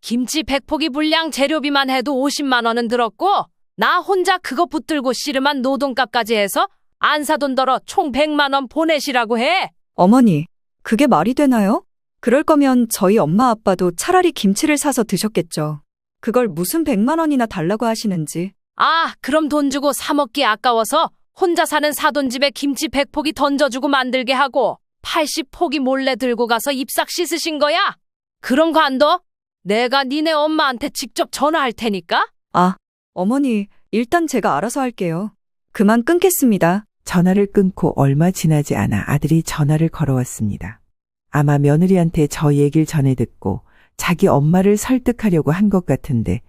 김치 100포기 분량 재료비만 해도 50만 원은 들었고 나 혼자 그거 붙들고 씨름한 노동값까지 해서 안 사돈 더러 총 100만 원 보내시라고 해. 어머니, 그게 말이 되나요? 그럴 거면 저희 엄마 아빠도 차라리 김치를 사서 드셨겠죠. 그걸 무슨 100만 원이나 달라고 하시는지. 아, 그럼 돈 주고 사 먹기 아까워서 혼자 사는 사돈 집에 김치 100포기 던져주고 만들게 하고 80포기 몰래 들고 가서 입싹 씻으신 거야? 그런 거 안 둬? 내가 니네 엄마한테 직접 전화할 테니까? 아, 어머니, 일단 제가 알아서 할게요. 그만 끊겠습니다. 전화를 끊고 얼마 지나지 않아 아들이 전화를 걸어왔습니다. 아마 며느리한테 저 얘기를 전해 듣고 자기 엄마를 설득하려고 한 것 같은데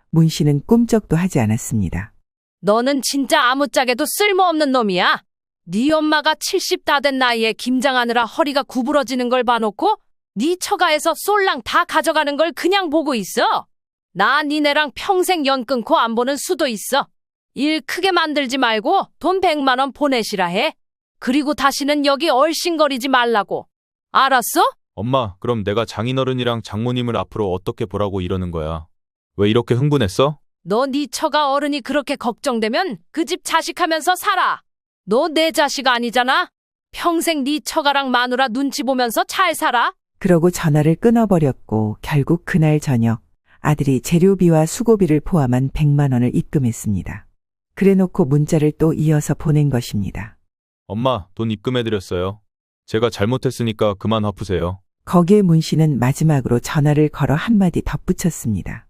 문 씨는 꿈쩍도 하지 않았습니다. 너는 진짜 아무짝에도 쓸모없는 놈이야. 네 엄마가 70 다 된 나이에 김장하느라 허리가 구부러지는 걸 봐놓고 네 처가에서 쏠랑 다 가져가는 걸 그냥 보고 있어. 나 니네랑 평생 연 끊고 안 보는 수도 있어. 일 크게 만들지 말고 돈 100만 원 보내시라 해. 그리고 다시는 여기 얼씬거리지 말라고. 알았어? 엄마, 그럼 내가 장인어른이랑 장모님을 앞으로 어떻게 보라고 이러는 거야? 왜 이렇게 흥분했어? 너 네 처가 어른이 그렇게 걱정되면 그 집 자식하면서 살아. 너 내 자식 아니잖아. 평생 네 처가랑 마누라 눈치 보면서 잘 살아. 그러고 전화를 끊어버렸고 결국 그날 저녁 아들이 재료비와 수고비를 포함한 100만 원을 입금했습니다. 그래놓고 문자를 또 이어서 보낸 것입니다. 엄마, 돈 입금해드렸어요. 제가 잘못했으니까 그만 화푸세요. 거기에 문 씨는 마지막으로 전화를 걸어 한마디 덧붙였습니다.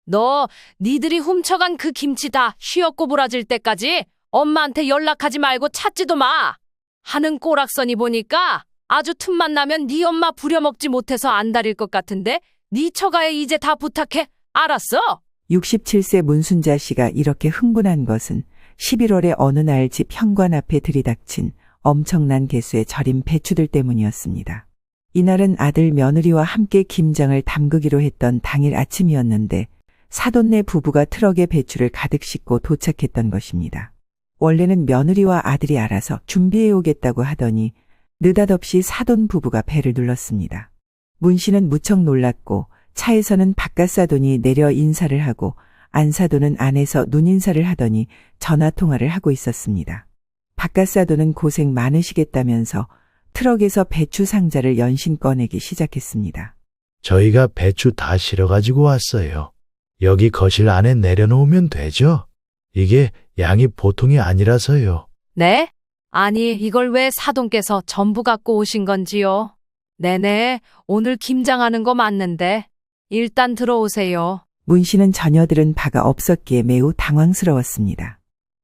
너 니들이 훔쳐간 그 김치 다 휘었고부라질 때까지 엄마한테 연락하지 말고 찾지도 마. 하는 꼬락서니 보니까 아주 틈만 나면 네 엄마 부려먹지 못해서 안달일 것 같은데 네 처가에 이제 다 부탁해. 알았어? 67세 문순자 씨가 이렇게 흥분한 것은 11월에 어느 날 집 현관 앞에 들이닥친 엄청난 개수의 절임 배추들 때문이었습니다. 이날은 아들 며느리와 함께 김장을 담그기로 했던 당일 아침이었는데 사돈네 부부가 트럭에 배추를 가득 싣고 도착했던 것입니다. 원래는 며느리와 아들이 알아서 준비해 오겠다고 하더니 느닷없이 사돈 부부가 배를 눌렀습니다. 문 씨는 무척 놀랐고 차에서는 바깥사돈이 내려 인사를 하고 안사돈은 안에서 눈인사를 하더니 전화통화를 하고 있었습니다. 바깥사돈은 고생 많으시겠다면서 트럭에서 배추 상자를 연신 꺼내기 시작했습니다. 저희가 배추 다 실어가지고 왔어요. 여기 거실 안에 내려놓으면 되죠? 이게 양이 보통이 아니라서요. 네? 아니, 이걸 왜 사돈께서 전부 갖고 오신 건지요? 네네, 오늘 김장하는 거 맞는데. 일단 들어오세요. 문 씨는 자녀들은 바가 없었기에 매우 당황스러웠습니다.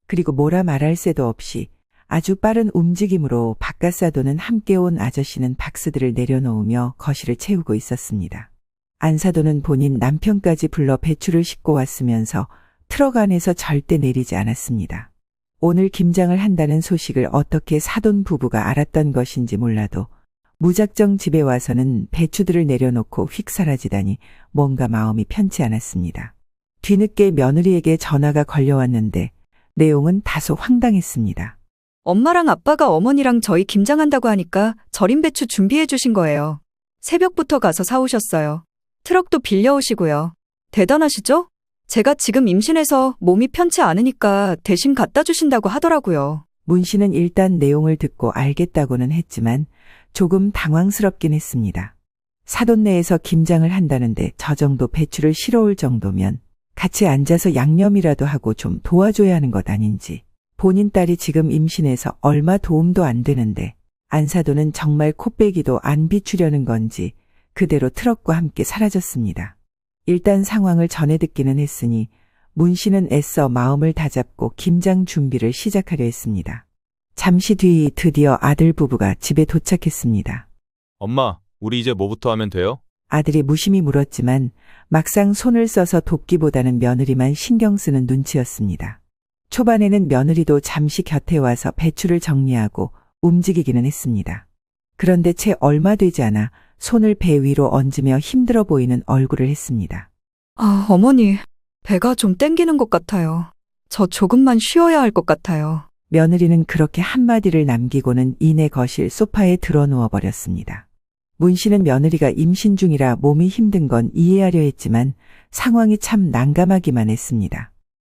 그리고 뭐라 말할 새도 없이 아주 빠른 움직임으로 바깥사돈은 함께 온 아저씨는 박스들을 내려놓으며 거실을 채우고 있었습니다. 안사돈은 본인 남편까지 불러 배추를 싣고 왔으면서 트럭 안에서 절대 내리지 않았습니다. 오늘 김장을 한다는 소식을 어떻게 사돈 부부가 알았던 것인지 몰라도 무작정 집에 와서는 배추들을 내려놓고 휙 사라지다니 뭔가 마음이 편치 않았습니다. 뒤늦게 며느리에게 전화가 걸려왔는데 내용은 다소 황당했습니다. 엄마랑 아빠가 어머니랑 저희 김장한다고 하니까 절임 배추 준비해 주신 거예요. 새벽부터 가서 사오셨어요. 트럭도 빌려오시고요. 대단하시죠? 제가 지금 임신해서 몸이 편치 않으니까 대신 갖다 주신다고 하더라고요. 문 씨는 일단 내용을 듣고 알겠다고는 했지만 조금 당황스럽긴 했습니다. 사돈네에서 김장을 한다는데 저 정도 배추를 실어올 정도면 같이 앉아서 양념이라도 하고 좀 도와줘야 하는 것 아닌지. 본인 딸이 지금 임신해서 얼마 도움도 안 되는데 안사돈은 정말 코빼기도 안 비추려는 건지 그대로 트럭과 함께 사라졌습니다. 일단 상황을 전해 듣기는 했으니 문 씨는 애써 마음을 다잡고 김장 준비를 시작하려 했습니다. 잠시 뒤 드디어 아들 부부가 집에 도착했습니다. 엄마, 우리 이제 뭐부터 하면 돼요? 아들이 무심히 물었지만 막상 손을 써서 돕기보다는 며느리만 신경 쓰는 눈치였습니다. 초반에는 며느리도 잠시 곁에 와서 배추를 정리하고 움직이기는 했습니다. 그런데 채 얼마 되지 않아 손을 배 위로 얹으며 힘들어 보이는 얼굴을 했습니다. 아, 어머니, 배가 좀 땡기는 것 같아요. 저 조금만 쉬어야 할 것 같아요. 며느리는 그렇게 한마디를 남기고는 이내 거실 소파에 들어 누워 버렸습니다. 문 씨는 며느리가 임신 중이라 몸이 힘든 건 이해하려 했지만 상황이 참 난감하기만 했습니다.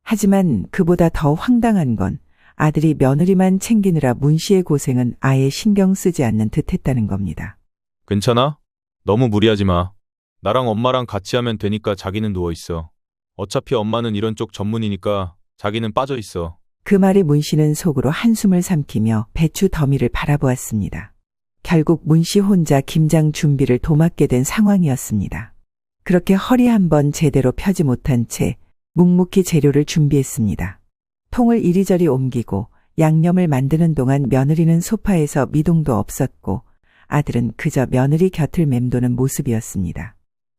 하지만 그보다 더 황당한 건 아들이 며느리만 챙기느라 문 씨의 고생은 아예 신경 쓰지 않는 듯 했다는 겁니다. 괜찮아? 너무 무리하지 마. 나랑 엄마랑 같이 하면 되니까 자기는 누워있어. 어차피 엄마는 이런 쪽 전문이니까 자기는 빠져있어. 그 말에 문 씨는 속으로 한숨을 삼키며 배추 더미를 바라보았습니다. 결국 문 씨 혼자 김장 준비를 도맡게 된 상황이었습니다. 그렇게 허리 한번 제대로 펴지 못한 채 묵묵히 재료를 준비했습니다. 통을 이리저리 옮기고 양념을 만드는 동안 며느리는 소파에서 미동도 없었고 아들은 그저 며느리 곁을 맴도는 모습이었습니다.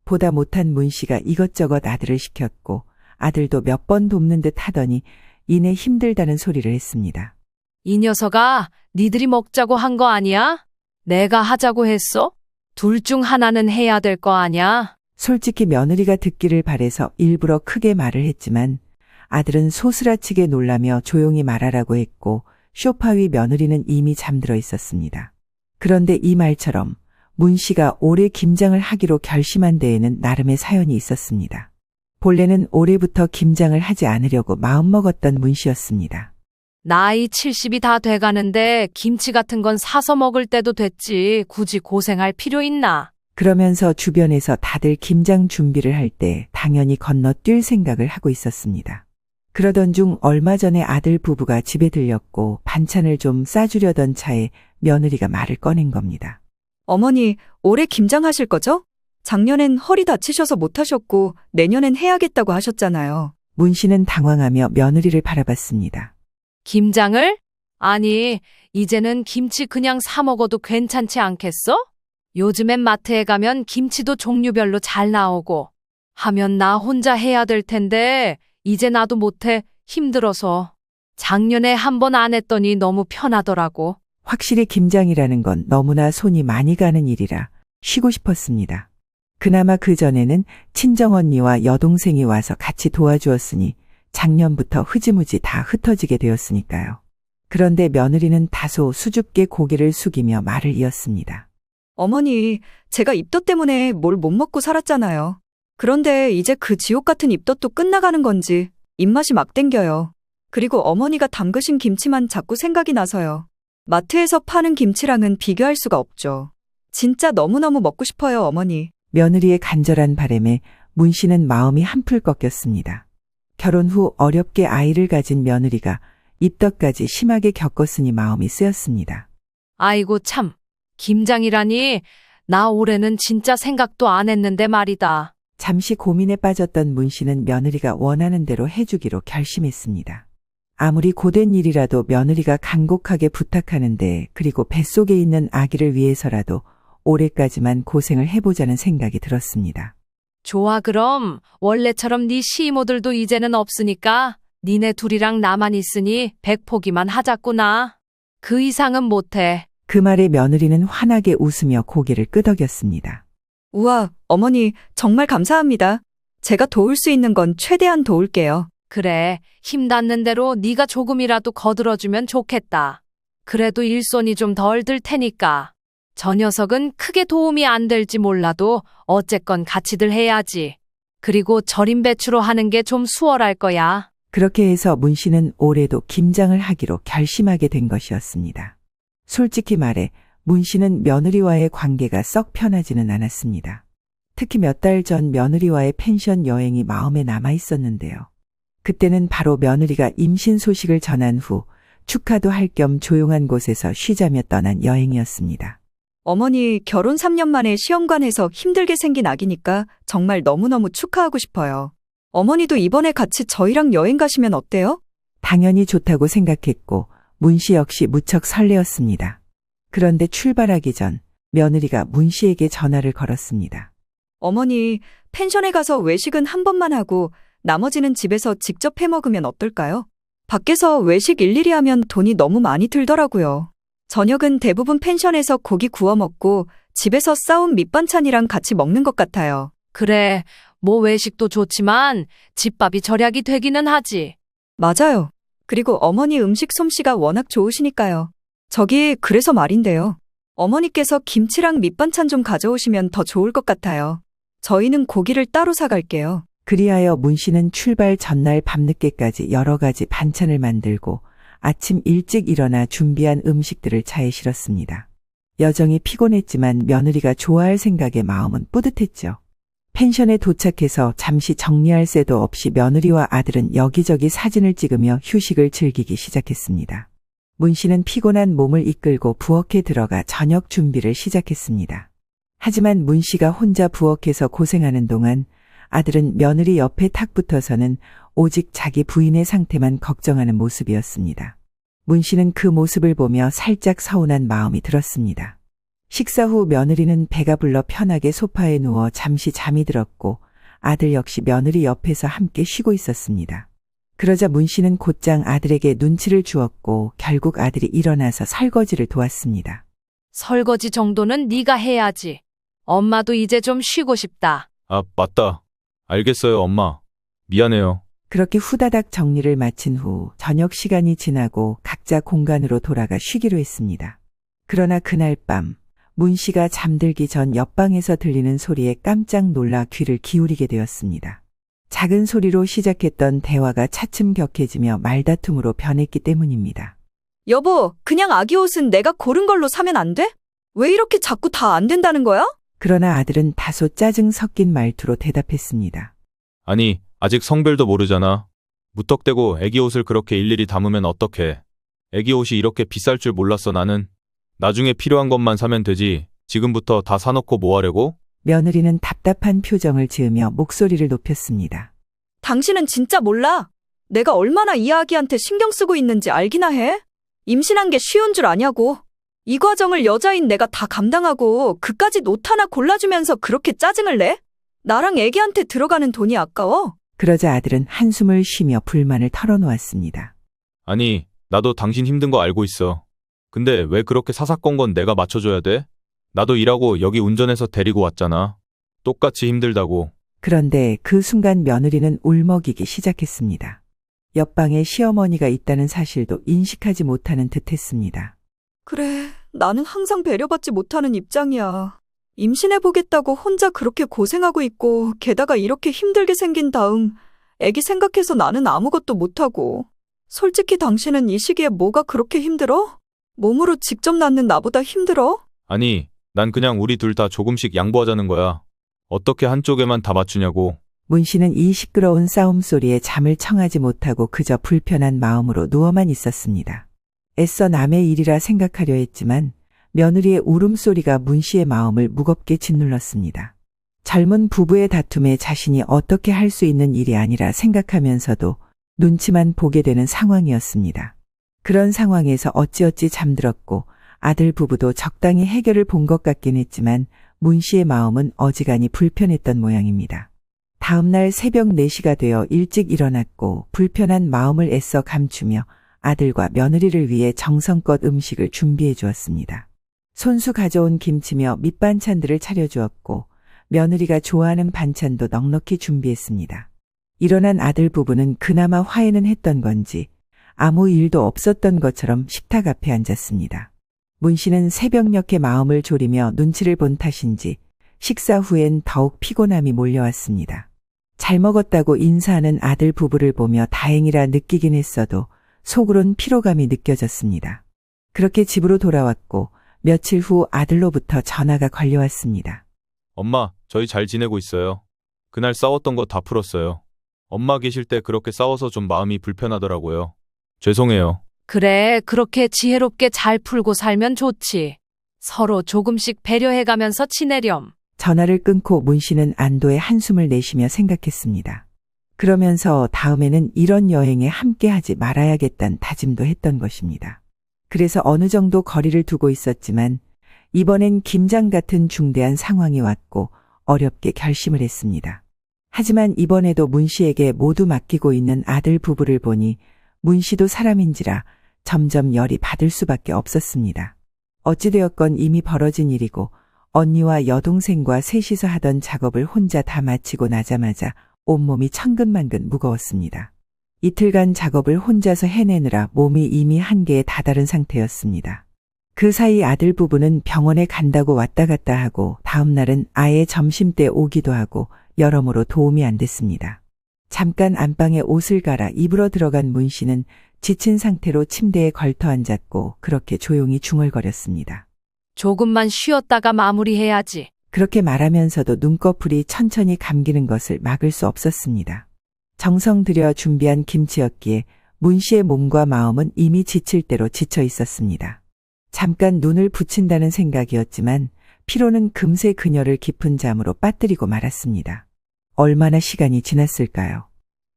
보다 못한 문 씨가 이것저것 아들을 시켰고 아들도 몇 번 돕는 듯 하더니 이내 힘들다는 소리를 했습니다. 이 녀석아, 니들이 먹자고 한 거 아니야? 내가 하자고 했어? 둘 중 하나는 해야 될 거 아냐? 솔직히 며느리가 듣기를 바래서 일부러 크게 말을 했지만 아들은 소스라치게 놀라며 조용히 말하라고 했고 소파 위 며느리는 이미 잠들어 있었습니다. 그런데 이 말처럼 문 씨가 올해 김장을 하기로 결심한 데에는 나름의 사연이 있었습니다. 본래는 올해부터 김장을 하지 않으려고 마음먹었던 문 씨였습니다. 나이 70이 다 돼가는데 김치 같은 건 사서 먹을 때도 됐지. 굳이 고생할 필요 있나? 그러면서 주변에서 다들 김장 준비를 할 때 당연히 건너뛸 생각을 하고 있었습니다. 그러던 중 얼마 전에 아들 부부가 집에 들렸고 반찬을 좀 싸주려던 차에 며느리가 말을 꺼낸 겁니다. 어머니, 올해 김장하실 거죠? 작년엔 허리 다치셔서 못하셨고 내년엔 해야겠다고 하셨잖아요. 문 씨는 당황하며 며느리를 바라봤습니다. 김장을? 아니, 이제는 김치 그냥 사 먹어도 괜찮지 않겠어? 요즘엔 마트에 가면 김치도 종류별로 잘 나오고 하면 나 혼자 해야 될 텐데 이제 나도 못해. 힘들어서. 작년에 한 번 안 했더니 너무 편하더라고. 확실히 김장이라는 건 너무나 손이 많이 가는 일이라 쉬고 싶었습니다. 그나마 그 전에는 친정언니와 여동생이 와서 같이 도와주었으니 작년부터 흐지무지 다 흩어지게 되었으니까요. 그런데 며느리는 다소 수줍게 고개를 숙이며 말을 이었습니다. 어머니, 제가 입덧 때문에 뭘 못 먹고 살았잖아요. 그런데 이제 그 지옥 같은 입덧도 끝나가는 건지 입맛이 막 땡겨요. 그리고 어머니가 담그신 김치만 자꾸 생각이 나서요. 마트에서 파는 김치랑은 비교할 수가 없죠. 진짜 너무너무 먹고 싶어요, 어머니. 며느리의 간절한 바람에 문 씨는 마음이 한풀 꺾였습니다. 결혼 후 어렵게 아이를 가진 며느리가 입덧까지 심하게 겪었으니 마음이 쓰였습니다. 아이고 참. 김장이라니. 나 올해는 진짜 생각도 안 했는데 말이다. 잠시 고민에 빠졌던 문 씨는 며느리가 원하는 대로 해주기로 결심했습니다. 아무리 고된 일이라도 며느리가 간곡하게 부탁하는데 그리고 뱃속에 있는 아기를 위해서라도 올해까지만 고생을 해보자는 생각이 들었습니다. 좋아 그럼. 원래처럼 네 시이모들도 이제는 없으니까 니네 둘이랑 나만 있으니 100포기만 하자꾸나. 그 이상은 못해. 그 말에 며느리는 환하게 웃으며 고개를 끄덕였습니다. 우와, 어머니, 정말 감사합니다. 제가 도울 수 있는 건 최대한 도울게요. 그래. 힘 닿는 대로 네가 조금이라도 거들어주면 좋겠다. 그래도 일손이 좀 덜 들 테니까. 저 녀석은 크게 도움이 안 될지 몰라도 어쨌건 같이들 해야지. 그리고 절임 배추로 하는 게 좀 수월할 거야. 그렇게 해서 문 씨는 올해도 김장을 하기로 결심하게 된 것이었습니다. 솔직히 말해 문 씨는 며느리와의 관계가 썩 편하지는 않았습니다. 특히 몇 달 전 며느리와의 펜션 여행이 마음에 남아 있었는데요. 그때는 바로 며느리가 임신 소식을 전한 후 축하도 할 겸 조용한 곳에서 쉬자며 떠난 여행이었습니다. 어머니, 결혼 3년 만에 시험관에서 힘들게 생긴 아기니까 정말 너무너무 축하하고 싶어요. 어머니도 이번에 같이 저희랑 여행 가시면 어때요? 당연히 좋다고 생각했고 문 씨 역시 무척 설레었습니다. 그런데 출발하기 전 며느리가 문 씨에게 전화를 걸었습니다. 어머니, 펜션에 가서 외식은 한 번만 하고 나머지는 집에서 직접 해 먹으면 어떨까요? 밖에서 외식 일일이 하면 돈이 너무 많이 들더라고요. 저녁은 대부분 펜션에서 고기 구워 먹고 집에서 싸운 밑반찬이랑 같이 먹는 것 같아요. 그래. 뭐 외식도 좋지만 집밥이 절약이 되기는 하지. 맞아요. 그리고 어머니 음식 솜씨가 워낙 좋으시니까요. 저기 그래서 말인데요. 어머니께서 김치랑 밑반찬 좀 가져오시면 더 좋을 것 같아요. 저희는 고기를 따로 사갈게요. 그리하여 문 씨는 출발 전날 밤늦게까지 여러 가지 반찬을 만들고 아침 일찍 일어나 준비한 음식들을 차에 실었습니다. 여정이 피곤했지만 며느리가 좋아할 생각에 마음은 뿌듯했죠. 펜션에 도착해서 잠시 정리할 새도 없이 며느리와 아들은 여기저기 사진을 찍으며 휴식을 즐기기 시작했습니다. 문 씨는 피곤한 몸을 이끌고 부엌에 들어가 저녁 준비를 시작했습니다. 하지만 문 씨가 혼자 부엌에서 고생하는 동안 아들은 며느리 옆에 탁 붙어서는 오직 자기 부인의 상태만 걱정하는 모습이었습니다. 문 씨는 그 모습을 보며 살짝 서운한 마음이 들었습니다. 식사 후 며느리는 배가 불러 편하게 소파에 누워 잠시 잠이 들었고 아들 역시 며느리 옆에서 함께 쉬고 있었습니다. 그러자 문 씨는 곧장 아들에게 눈치를 주었고 결국 아들이 일어나서 설거지를 도왔습니다. 설거지 정도는 네가 해야지. 엄마도 이제 좀 쉬고 싶다. 아, 맞다. 알겠어요, 엄마. 미안해요. 그렇게 후다닥 정리를 마친 후 저녁 시간이 지나고 각자 공간으로 돌아가 쉬기로 했습니다. 그러나 그날 밤 문 씨가 잠들기 전 옆방에서 들리는 소리에 깜짝 놀라 귀를 기울이게 되었습니다. 작은 소리로 시작했던 대화가 차츰 격해지며 말다툼으로 변했기 때문입니다. 여보, 그냥 아기 옷은 내가 고른 걸로 사면 안 돼? 왜 이렇게 자꾸 다 안 된다는 거야? 그러나 아들은 다소 짜증 섞인 말투로 대답했습니다. 아니, 아직 성별도 모르잖아. 무턱대고 애기 옷을 그렇게 일일이 담으면 어떡해. 애기 옷이 이렇게 비쌀 줄 몰랐어, 나는. 나중에 필요한 것만 사면 되지. 지금부터 다 사놓고 뭐 하려고? 며느리는 답답한 표정을 지으며 목소리를 높였습니다. 당신은 진짜 몰라. 내가 얼마나 이 아기한테 신경 쓰고 있는지 알기나 해? 임신한 게 쉬운 줄 아냐고. 이 과정을 여자인 내가 다 감당하고 그까짓 옷 하나 골라주면서 그렇게 짜증을 내? 나랑 애기한테 들어가는 돈이 아까워? 그러자 아들은 한숨을 쉬며 불만을 털어놓았습니다. 아니, 나도 당신 힘든 거 알고 있어. 근데 왜 그렇게 사사건건 내가 맞춰줘야 돼? 나도 일하고 여기 운전해서 데리고 왔잖아. 똑같이 힘들다고. 그런데 그 순간 며느리는 울먹이기 시작했습니다. 옆방에 시어머니가 있다는 사실도 인식하지 못하는 듯했습니다. 그래, 나는 항상 배려받지 못하는 입장이야. 임신해보겠다고 혼자 그렇게 고생하고 있고 게다가 이렇게 힘들게 생긴 다음 애기 생각해서 나는 아무것도 못하고. 솔직히 당신은 이 시기에 뭐가 그렇게 힘들어? 몸으로 직접 낳는 나보다 힘들어? 아니, 난 그냥 우리 둘 다 조금씩 양보하자는 거야. 어떻게 한쪽에만 다 맞추냐고. 문 씨는 이 시끄러운 싸움 소리에 잠을 청하지 못하고 그저 불편한 마음으로 누워만 있었습니다. 애써 남의 일이라 생각하려 했지만 며느리의 울음소리가 문 씨의 마음을 무겁게 짓눌렀습니다. 젊은 부부의 다툼에 자신이 어떻게 할 수 있는 일이 아니라 생각하면서도 눈치만 보게 되는 상황이었습니다. 그런 상황에서 어찌어찌 잠들었고 아들 부부도 적당히 해결을 본 것 같긴 했지만 문 씨의 마음은 어지간히 불편했던 모양입니다. 다음날 새벽 4시가 되어 일찍 일어났고 불편한 마음을 애써 감추며 아들과 며느리를 위해 정성껏 음식을 준비해 주었습니다. 손수 가져온 김치며 밑반찬들을 차려주었고 며느리가 좋아하는 반찬도 넉넉히 준비했습니다. 일어난 아들 부부는 그나마 화해는 했던 건지 아무 일도 없었던 것처럼 식탁 앞에 앉았습니다. 문 씨는 새벽녘에 마음을 졸이며 눈치를 본 탓인지 식사 후엔 더욱 피곤함이 몰려왔습니다. 잘 먹었다고 인사하는 아들 부부를 보며 다행이라 느끼긴 했어도 속으론 피로감이 느껴졌습니다. 그렇게 집으로 돌아왔고 며칠 후 아들로부터 전화가 걸려왔습니다. 엄마, 저희 잘 지내고 있어요. 그날 싸웠던 거 다 풀었어요. 엄마 계실 때 그렇게 싸워서 좀 마음이 불편하더라고요. 죄송해요. 그래, 그렇게 지혜롭게 잘 풀고 살면 좋지. 서로 조금씩 배려해가면서 지내렴. 전화를 끊고 문 씨는 안도의 한숨을 내쉬며 생각했습니다. 그러면서 다음에는 이런 여행에 함께하지 말아야겠다는 다짐도 했던 것입니다. 그래서 어느 정도 거리를 두고 있었지만 이번엔 김장 같은 중대한 상황이 왔고 어렵게 결심을 했습니다. 하지만 이번에도 문 씨에게 모두 맡기고 있는 아들 부부를 보니 문 씨도 사람인지라 점점 열이 받을 수밖에 없었습니다. 어찌되었건 이미 벌어진 일이고 언니와 여동생과 셋이서 하던 작업을 혼자 다 마치고 나자마자 온몸이 천근만근 무거웠습니다. 이틀간 작업을 혼자서 해내느라 몸이 이미 한계에 다다른 상태였습니다. 그 사이 아들 부부는 병원에 간다고 왔다 갔다 하고 다음 날은 아예 점심때 오기도 하고 여러모로 도움이 안 됐습니다. 잠깐 안방에 옷을 갈아 입으러 들어간 문 씨는 지친 상태로 침대에 걸터 앉았고 그렇게 조용히 중얼거렸습니다. 조금만 쉬었다가 마무리해야지. 그렇게 말하면서도 눈꺼풀이 천천히 감기는 것을 막을 수 없었습니다. 정성 들여 준비한 김치였기에 문 씨의 몸과 마음은 이미 지칠 대로 지쳐 있었습니다. 잠깐 눈을 붙인다는 생각이었지만 피로는 금세 그녀를 깊은 잠으로 빠뜨리고 말았습니다. 얼마나 시간이 지났을까요?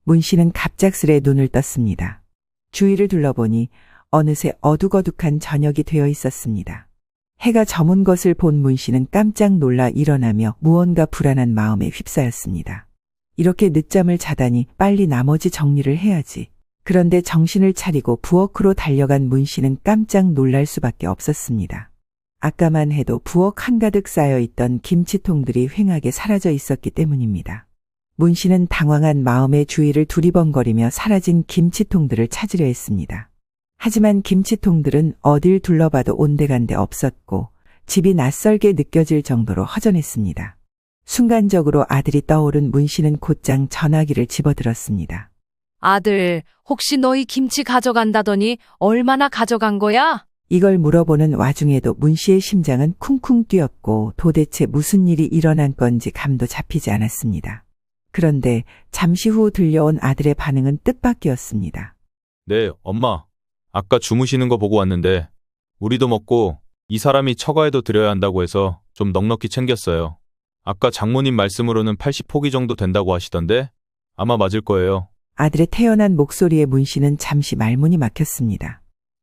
문 씨는 갑작스레 눈을 떴습니다. 주위를 둘러보니 어느새 어둑어둑한 저녁이 되어 있었습니다. 해가 저문 것을 본 문 씨는 깜짝 놀라 일어나며 무언가 불안한 마음에 휩싸였습니다. 이렇게 늦잠을 자다니 빨리 나머지 정리를 해야지. 그런데 정신을 차리고 부엌으로 달려간 문 씨는 깜짝 놀랄 수밖에 없었습니다. 아까만 해도 부엌 한가득 쌓여있던 김치통들이 휑하게 사라져 있었기 때문입니다. 문 씨는 당황한 마음에 주위를 두리번거리며 사라진 김치통들을 찾으려 했습니다. 하지만 김치통들은 어딜 둘러봐도 온데간데 없었고 집이 낯설게 느껴질 정도로 허전했습니다. 순간적으로 아들이 떠오른 문 씨는 곧장 전화기를 집어들었습니다. 아들, 혹시 너희 김치 가져간다더니 얼마나 가져간 거야? 이걸 물어보는 와중에도 문 씨의 심장은 쿵쿵 뛰었고 도대체 무슨 일이 일어난 건지 감도 잡히지 않았습니다. 그런데 잠시 후 들려온 아들의 반응은 뜻밖이었습니다. 네, 엄마. 아까 주무시는 거 보고 왔는데 우리도 먹고 이 사람이 처가에도 드려야 한다고 해서 좀 넉넉히 챙겼어요. 아까 장모님 말씀으로는 80포기 정도 된다고 하시던데 아마 맞을 거예요. 아들의 태연한 목소리에 문 씨는 잠시 말문이 막혔습니다.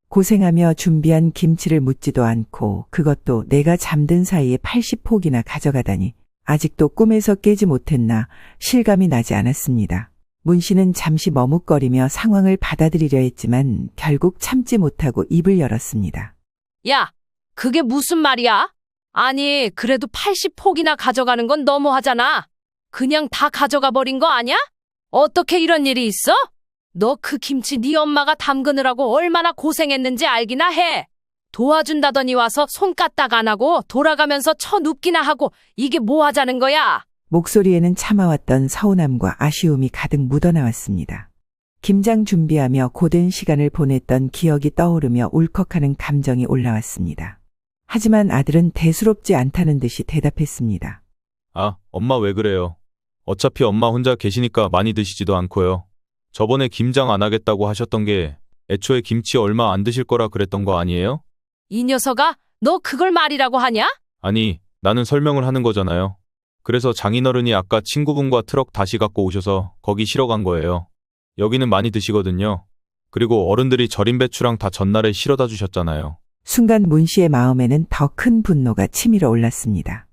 고생하며 준비한 김치를 묻지도 않고 그것도 내가 잠든 사이에 80포기나 가져가다니 아직도 꿈에서 깨지 못했나 실감이 나지 않았습니다. 문 씨는 잠시 머뭇거리며 상황을 받아들이려 했지만 결국 참지 못하고 입을 열었습니다. 야, 그게 무슨 말이야? 아니, 그래도 80포기나 가져가는 건 너무하잖아. 그냥 다 가져가 버린 거 아니야? 어떻게 이런 일이 있어? 너 그 김치 네 엄마가 담그느라고 얼마나 고생했는지 알기나 해. 도와준다더니 와서 손 까딱 안 하고 돌아가면서 쳐눕기나 하고 이게 뭐 하자는 거야? 목소리에는 참아왔던 서운함과 아쉬움이 가득 묻어나왔습니다. 김장 준비하며 고된 시간을 보냈던 기억이 떠오르며 울컥하는 감정이 올라왔습니다. 하지만 아들은 대수롭지 않다는 듯이 대답했습니다. 아, 엄마 왜 그래요? 어차피 엄마 혼자 계시니까 많이 드시지도 않고요. 저번에 김장 안 하겠다고 하셨던 게 애초에 김치 얼마 안 드실 거라 그랬던 거 아니에요? 이 녀석아, 너 그걸 말이라고 하냐? 아니, 나는 설명을 하는 거잖아요. 그래서 장인어른이 아까 친구분과 트럭 다시 갖고 오셔서 거기 실어 간 거예요. 여기는 많이 드시거든요. 그리고 어른들이 절인 배추랑 다 전날에 실어다 주셨잖아요. 순간 문 씨의 마음에는 더 큰 분노가 치밀어 올랐습니다.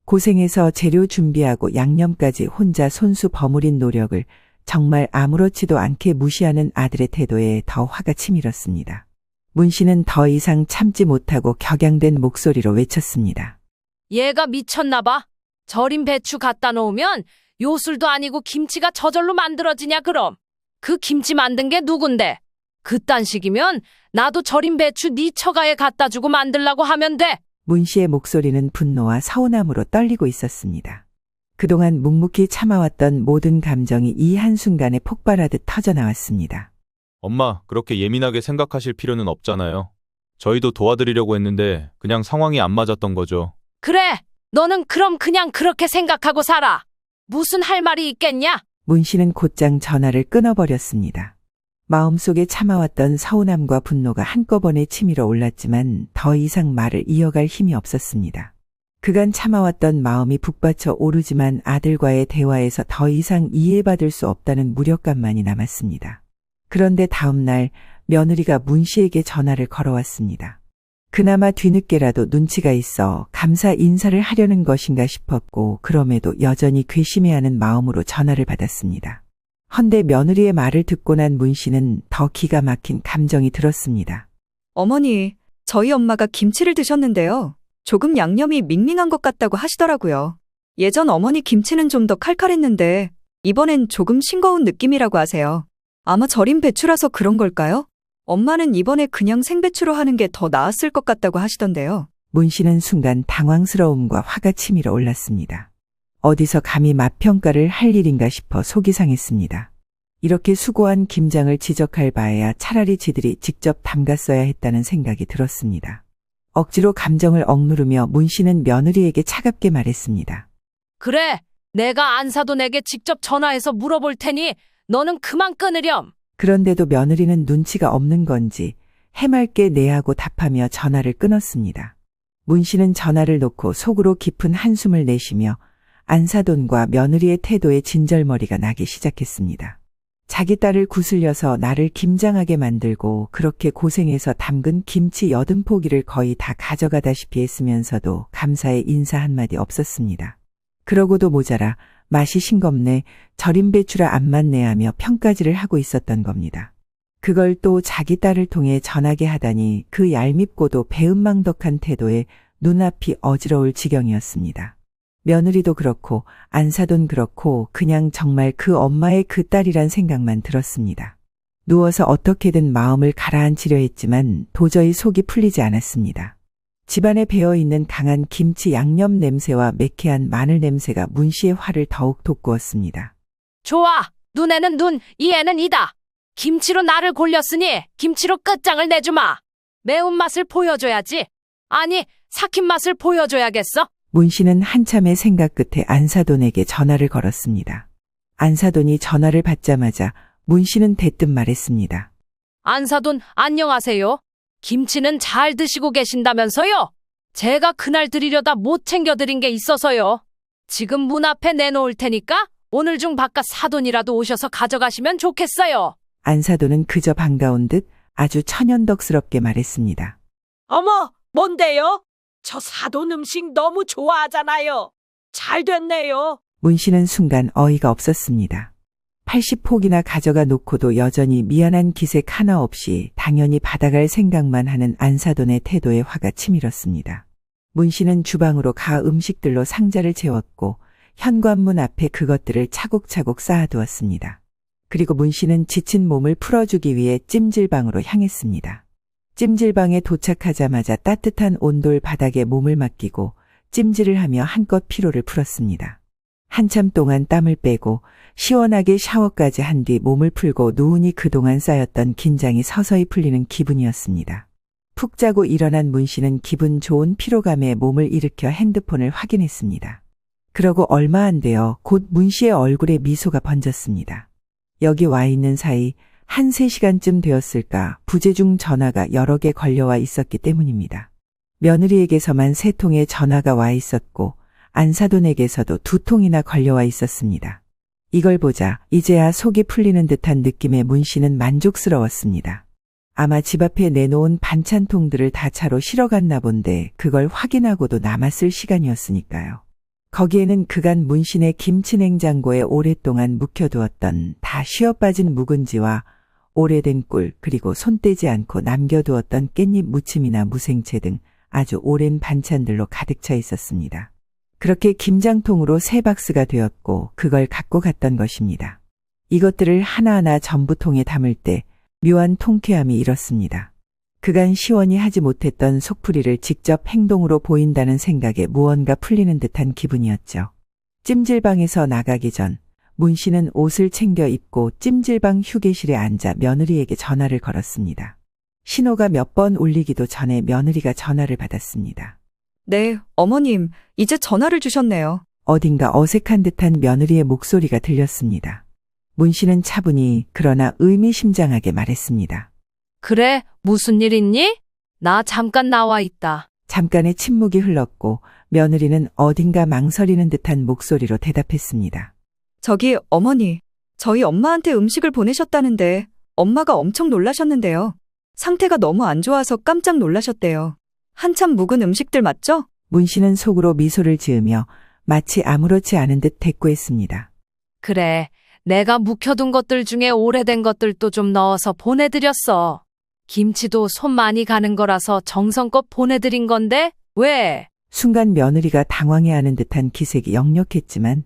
고생해서 재료 준비하고 양념까지 혼자 손수 버무린 노력을 정말 아무렇지도 않게 무시하는 아들의 태도에 더 화가 치밀었습니다. 문 씨는 더 이상 참지 못하고 격양된 목소리로 외쳤습니다. 얘가 미쳤나 봐. 절인 배추 갖다 놓으면 요술도 아니고 김치가 저절로 만들어지냐 그럼. 그 김치 만든 게 누군데? 그딴 식이면 나도 절인 배추 네 처가에 갖다 주고 만들라고 하면 돼. 문 씨의 목소리는 분노와 서운함으로 떨리고 있었습니다. 그동안 묵묵히 참아왔던 모든 감정이 이 한순간에 폭발하듯 터져나왔습니다. 엄마, 그렇게 예민하게 생각하실 필요는 없잖아요. 저희도 도와드리려고 했는데 그냥 상황이 안 맞았던 거죠. 그래, 너는 그럼 그냥 그렇게 생각하고 살아. 무슨 할 말이 있겠냐? 문 씨는 곧장 전화를 끊어버렸습니다. 마음속에 참아왔던 서운함과 분노가 한꺼번에 치밀어 올랐지만 더 이상 말을 이어갈 힘이 없었습니다. 그간 참아왔던 마음이 북받쳐 오르지만 아들과의 대화에서 더 이상 이해받을 수 없다는 무력감만이 남았습니다. 그런데 다음 날 며느리가 문 씨에게 전화를 걸어왔습니다. 그나마 뒤늦게라도 눈치가 있어 감사 인사를 하려는 것인가 싶었고 그럼에도 여전히 괘씸해하는 마음으로 전화를 받았습니다. 헌데 며느리의 말을 듣고 난 문 씨는 더 기가 막힌 감정이 들었습니다. 어머니, 저희 엄마가 김치를 드셨는데요. 조금 양념이 밍밍한 것 같다고 하시더라고요. 예전 어머니 김치는 좀 더 칼칼했는데 이번엔 조금 싱거운 느낌이라고 하세요. 아마 절인 배추라서 그런 걸까요? 엄마는 이번에 그냥 생배추로 하는 게 더 나았을 것 같다고 하시던데요. 문 씨는 순간 당황스러움과 화가 치밀어 올랐습니다. 어디서 감히 맛평가를 할 일인가 싶어 속이 상했습니다. 이렇게 수고한 김장을 지적할 바에야 차라리 지들이 직접 담갔어야 했다는 생각이 들었습니다. 억지로 감정을 억누르며 문 씨는 며느리에게 차갑게 말했습니다. 그래, 내가 안사돈에게 직접 전화해서 물어볼 테니 너는 그만 끊으렴. 그런데도 며느리는 눈치가 없는 건지 해맑게 네하고 답하며 전화를 끊었습니다. 문 씨는 전화를 놓고 속으로 깊은 한숨을 내쉬며 안사돈과 며느리의 태도에 진절머리가 나기 시작했습니다. 자기 딸을 구슬려서 나를 김장하게 만들고 그렇게 고생해서 담근 김치 80포기를 거의 다 가져가다시피 했으면서도 감사의 인사 한마디 없었습니다. 그러고도 모자라 맛이 싱겁네, 절임 배추라 안 맞네 하며 평가질을 하고 있었던 겁니다. 그걸 또 자기 딸을 통해 전하게 하다니 그 얄밉고도 배은망덕한 태도에 눈앞이 어지러울 지경이었습니다. 며느리도 그렇고 안사돈 그렇고 그냥 정말 그 엄마의 그 딸이란 생각만 들었습니다. 누워서 어떻게든 마음을 가라앉히려 했지만 도저히 속이 풀리지 않았습니다. 집안에 배어있는 강한 김치 양념 냄새와 매캐한 마늘 냄새가 문 씨의 화를 더욱 돋구었습니다. 좋아, 눈에는 눈, 이에는 이다. 김치로 나를 골렸으니 김치로 끝장을 내주마. 매운맛을 보여줘야지. 아니, 삭힌 맛을 보여줘야겠어. 문 씨는 한참의 생각 끝에 안사돈에게 전화를 걸었습니다. 안사돈이 전화를 받자마자 문 씨는 대뜸 말했습니다. 안사돈, 안녕하세요. 김치는 잘 드시고 계신다면서요? 제가 그날 드리려다 못 챙겨드린 게 있어서요. 지금 문 앞에 내놓을 테니까 오늘 중 바깥 사돈이라도 오셔서 가져가시면 좋겠어요. 안사돈은 그저 반가운 듯 아주 천연덕스럽게 말했습니다. 어머, 뭔데요? 저 사돈 음식 너무 좋아하잖아요. 잘 됐네요. 문 씨는 순간 어이가 없었습니다. 80포기나 가져가 놓고도 여전히 미안한 기색 하나 없이 당연히 받아갈 생각만 하는 안사돈의 태도에 화가 치밀었습니다. 문 씨는 주방으로 가 음식들로 상자를 채웠고 현관문 앞에 그것들을 차곡차곡 쌓아두었습니다. 그리고 문 씨는 지친 몸을 풀어주기 위해 찜질방으로 향했습니다. 찜질방에 도착하자마자 따뜻한 온돌 바닥에 몸을 맡기고 찜질을 하며 한껏 피로를 풀었습니다. 한참 동안 땀을 빼고 시원하게 샤워까지 한 뒤 몸을 풀고 누우니 그동안 쌓였던 긴장이 서서히 풀리는 기분이었습니다. 푹 자고 일어난 문 씨는 기분 좋은 피로감에 몸을 일으켜 핸드폰을 확인했습니다. 그러고 얼마 안 되어 곧 문 씨의 얼굴에 미소가 번졌습니다. 여기 와 있는 사이 한 3시간쯤 되었을까 부재중 전화가 여러 개 걸려와 있었기 때문입니다. 며느리에게서만 3통의 전화가 와 있었고 안사돈에게서도 2통이나 걸려와 있었습니다. 이걸 보자 이제야 속이 풀리는 듯한 느낌의 문 씨는 만족스러웠습니다. 아마 집 앞에 내놓은 반찬통들을 다 차로 실어갔나 본데 그걸 확인하고도 남았을 시간이었으니까요. 거기에는 그간 문신의 김치냉장고에 오랫동안 묵혀두었던 다 쉬어빠진 묵은지와 오래된 꿀 그리고 손 떼지 않고 남겨두었던 깻잎 무침이나 무생채 등 아주 오랜 반찬들로 가득 차 있었습니다. 그렇게 김장통으로 3박스가 되었고 그걸 갖고 갔던 것입니다. 이것들을 하나하나 전부 통에 담을 때 묘한 통쾌함이 일었습니다. 그간 시원히 하지 못했던 속풀이를 직접 행동으로 보인다는 생각에 무언가 풀리는 듯한 기분이었죠. 찜질방에서 나가기 전 문 씨는 옷을 챙겨 입고 찜질방 휴게실에 앉아 며느리에게 전화를 걸었습니다. 신호가 몇 번 울리기도 전에 며느리가 전화를 받았습니다. 네, 어머님, 이제 전화를 주셨네요. 어딘가 어색한 듯한 며느리의 목소리가 들렸습니다. 문 씨는 차분히 그러나 의미심장하게 말했습니다. 그래, 무슨 일 있니? 나 잠깐 나와 있다. 잠깐의 침묵이 흘렀고 며느리는 어딘가 망설이는 듯한 목소리로 대답했습니다. 저기, 어머니, 저희 엄마한테 음식을 보내셨다는데 엄마가 엄청 놀라셨는데요. 상태가 너무 안 좋아서 깜짝 놀라셨대요. 한참 묵은 음식들 맞죠? 문 씨는 속으로 미소를 지으며 마치 아무렇지 않은 듯 대꾸했습니다. 그래, 내가 묵혀둔 것들 중에 오래된 것들도 좀 넣어서 보내드렸어. 김치도 손 많이 가는 거라서 정성껏 보내드린 건데 왜? 순간 며느리가 당황해하는 듯한 기색이 역력했지만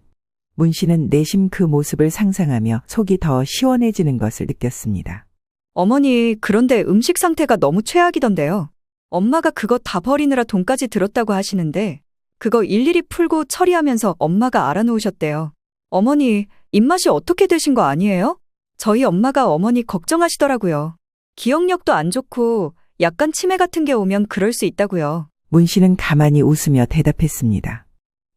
문 씨는 내심 그 모습을 상상하며 속이 더 시원해지는 것을 느꼈습니다. 어머니, 그런데 음식 상태가 너무 최악이던데요. 엄마가 그거 다 버리느라 돈까지 들었다고 하시는데, 그거 일일이 풀고 처리하면서 엄마가 알아놓으셨대요. 어머니, 입맛이 어떻게 되신 거 아니에요? 저희 엄마가 어머니 걱정하시더라고요. 기억력도 안 좋고 약간 치매 같은 게 오면 그럴 수 있다고요. 문 씨는 가만히 웃으며 대답했습니다.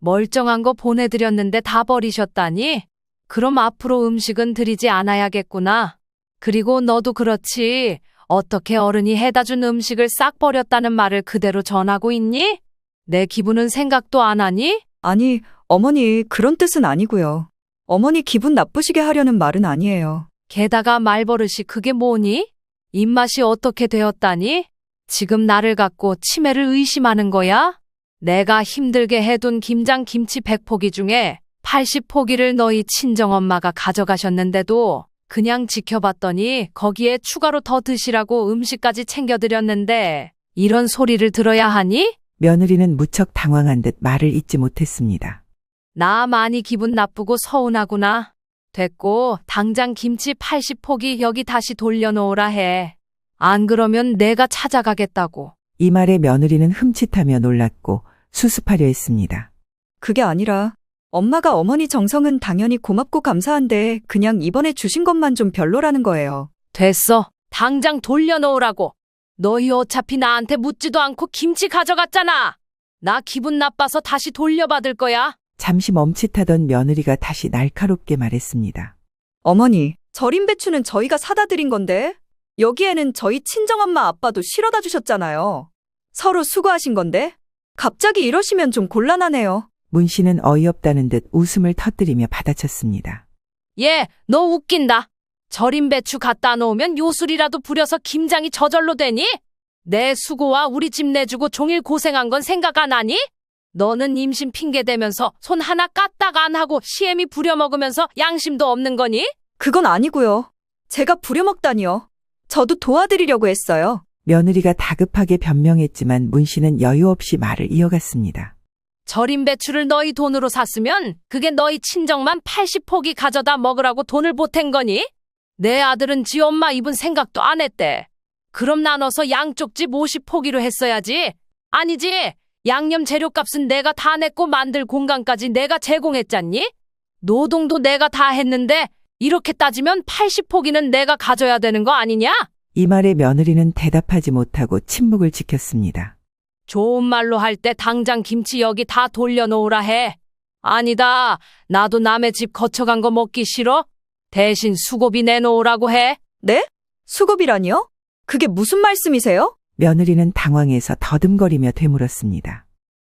멀쩡한 거 보내드렸는데 다 버리셨다니? 그럼 앞으로 음식은 드리지 않아야겠구나. 그리고 너도 그렇지. 어떻게 어른이 해다 준 음식을 싹 버렸다는 말을 그대로 전하고 있니? 내 기분은 생각도 안 하니? 아니, 어머니, 그런 뜻은 아니고요. 어머니 기분 나쁘시게 하려는 말은 아니에요. 게다가 말버릇이 그게 뭐니? 입맛이 어떻게 되었다니? 지금 나를 갖고 치매를 의심하는 거야? 내가 힘들게 해둔 김장 김치 100포기 중에 80포기를 너희 친정엄마가 가져가셨는데도 그냥 지켜봤더니 거기에 추가로 더 드시라고 음식까지 챙겨드렸는데 이런 소리를 들어야 하니? 며느리는 무척 당황한 듯 말을 잇지 못했습니다. 나 많이 기분 나쁘고 서운하구나. 됐고 당장 김치 80포기 여기 다시 돌려놓으라 해. 안 그러면 내가 찾아가겠다고. 이 말에 며느리는 흠칫하며 놀랐고 수습하려 했습니다. 그게 아니라 엄마가 어머니 정성은 당연히 고맙고 감사한데 그냥 이번에 주신 것만 좀 별로라는 거예요. 됐어. 당장 돌려놓으라고. 너희 어차피 나한테 묻지도 않고 김치 가져갔잖아. 나 기분 나빠서 다시 돌려받을 거야. 잠시 멈칫하던 며느리가 다시 날카롭게 말했습니다. 어머니, 절임 배추는 저희가 사다 드린 건데 여기에는 저희 친정엄마 아빠도 실어다 주셨잖아요. 서로 수고하신 건데 갑자기 이러시면 좀 곤란하네요. 문 씨는 어이없다는 듯 웃음을 터뜨리며 받아쳤습니다. 얘, 너 웃긴다. 절임 배추 갖다 놓으면 요술이라도 부려서 김장이 저절로 되니? 내 수고와 우리 집 내주고 종일 고생한 건 생각 안 하니? 너는 임신 핑계 대면서 손 하나 까딱 안 하고 시애미 부려먹으면서 양심도 없는 거니? 그건 아니고요. 제가 부려먹다니요. 저도 도와드리려고 했어요. 며느리가 다급하게 변명했지만 문 씨는 여유 없이 말을 이어갔습니다. 절임 배추를 너희 돈으로 샀으면 그게 너희 친정만 80포기 가져다 먹으라고 돈을 보탠 거니? 내 아들은 지 엄마 입은 생각도 안 했대. 그럼 나눠서 양쪽 집 50포기로 했어야지. 아니지. 양념 재료값은 내가 다 냈고 만들 공간까지 내가 제공했잖니? 노동도 내가 다 했는데 이렇게 따지면 80포기는 내가 가져야 되는 거 아니냐? 이 말에 며느리는 대답하지 못하고 침묵을 지켰습니다. 좋은 말로 할 때 당장 김치 여기 다 돌려놓으라 해. 아니다. 나도 남의 집 거쳐간 거 먹기 싫어. 대신 수고비 내놓으라고 해. 네? 수고비라니요? 그게 무슨 말씀이세요? 며느리는 당황해서 더듬거리며 되물었습니다.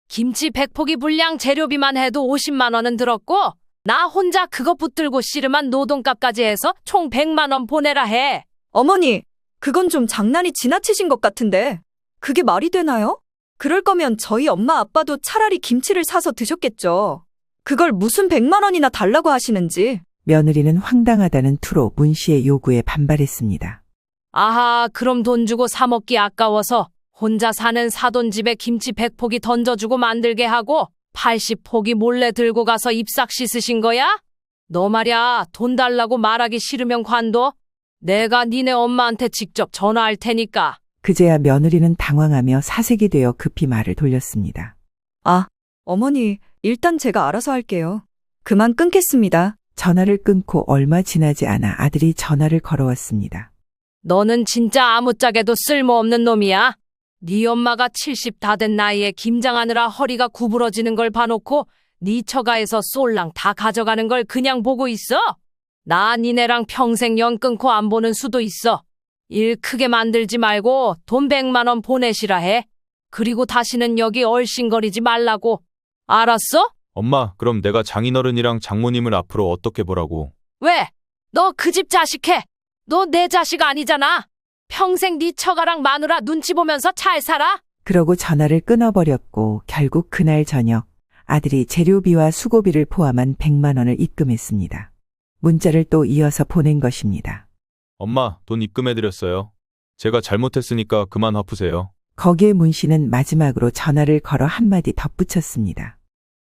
김치 100포기 분량 재료비만 해도 50만 원은 들었고 나 혼자 그거 붙들고 씨름한 노동값까지 해서 총 100만 원 보내라 해. 어머니, 그건 좀 장난이 지나치신 것 같은데 그게 말이 되나요? 그럴 거면 저희 엄마 아빠도 차라리 김치를 사서 드셨겠죠. 그걸 무슨 100만 원이나 달라고 하시는지. 며느리는 황당하다는 투로 문 씨의 요구에 반발했습니다. 아하, 그럼 돈 주고 사 먹기 아까워서 혼자 사는 사돈집에 김치 100포기 던져주고 만들게 하고 80포기 몰래 들고 가서 입싹 씻으신 거야? 너 말야, 돈 달라고 말하기 싫으면 관둬. 내가 니네 엄마한테 직접 전화할 테니까. 그제야 며느리는 당황하며 사색이 되어 급히 말을 돌렸습니다. 아, 어머니, 일단 제가 알아서 할게요. 그만 끊겠습니다. 전화를 끊고 얼마 지나지 않아 아들이 전화를 걸어왔습니다. 너는 진짜 아무짝에도 쓸모없는 놈이야. 네 엄마가 70 다 된 나이에 김장하느라 허리가 구부러지는 걸 봐놓고 네 처가에서 쏠랑 다 가져가는 걸 그냥 보고 있어? 나 니네랑 평생 연 끊고 안 보는 수도 있어. 일 크게 만들지 말고 돈 100만 원 보내시라 해. 그리고 다시는 여기 얼씬거리지 말라고. 알았어? 엄마, 그럼 내가 장인어른이랑 장모님을 앞으로 어떻게 보라고? 왜? 너 그 집 자식해. 너 내 자식 아니잖아. 평생 네 처가랑 마누라 눈치 보면서 잘 살아? 그러고 전화를 끊어버렸고 결국 그날 저녁 아들이 재료비와 수고비를 포함한 100만 원을 입금했습니다. 문자를 또 이어서 보낸 것입니다. 엄마, 돈 입금해드렸어요. 제가 잘못했으니까 그만 화푸세요. 거기에 문 씨는 마지막으로 전화를 걸어 한마디 덧붙였습니다.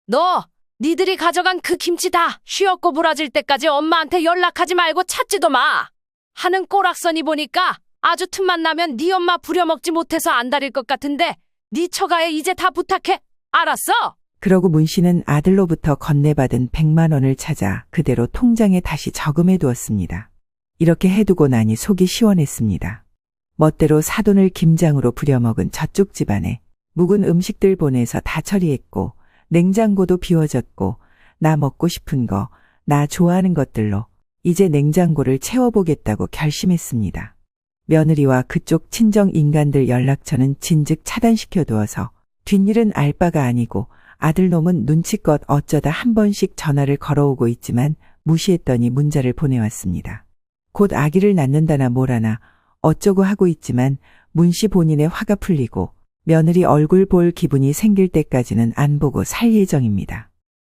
너 니들이 가져간 그 김치 다 쉬었고 부러질 때까지 엄마한테 연락하지 말고 찾지도 마. 하는 꼬락서니 보니까 아주 틈만 나면 네 엄마 부려먹지 못해서 안달일 것 같은데 네 처가에 이제 다 부탁해. 알았어? 그러고 문 씨는 아들로부터 건네받은 100만 원을 찾아 그대로 통장에 다시 저금해 두었습니다. 이렇게 해두고 나니 속이 시원했습니다. 멋대로 사돈을 김장으로 부려먹은 저쪽 집안에 묵은 음식들 보내서 다 처리했고 냉장고도 비워졌고 나 먹고 싶은 거, 나 좋아하는 것들로 이제 냉장고를 채워보겠다고 결심했습니다. 며느리와 그쪽 친정 인간들 연락처는 진즉 차단시켜두어서 뒷일은 알 바가 아니고 아들놈은 눈치껏 어쩌다 한 번씩 전화를 걸어오고 있지만 무시했더니 문자를 보내왔습니다. 곧 아기를 낳는다나 뭐라나 어쩌고 하고 있지만 문씨 본인의 화가 풀리고 며느리 얼굴 볼 기분이 생길 때까지는 안 보고 살 예정입니다.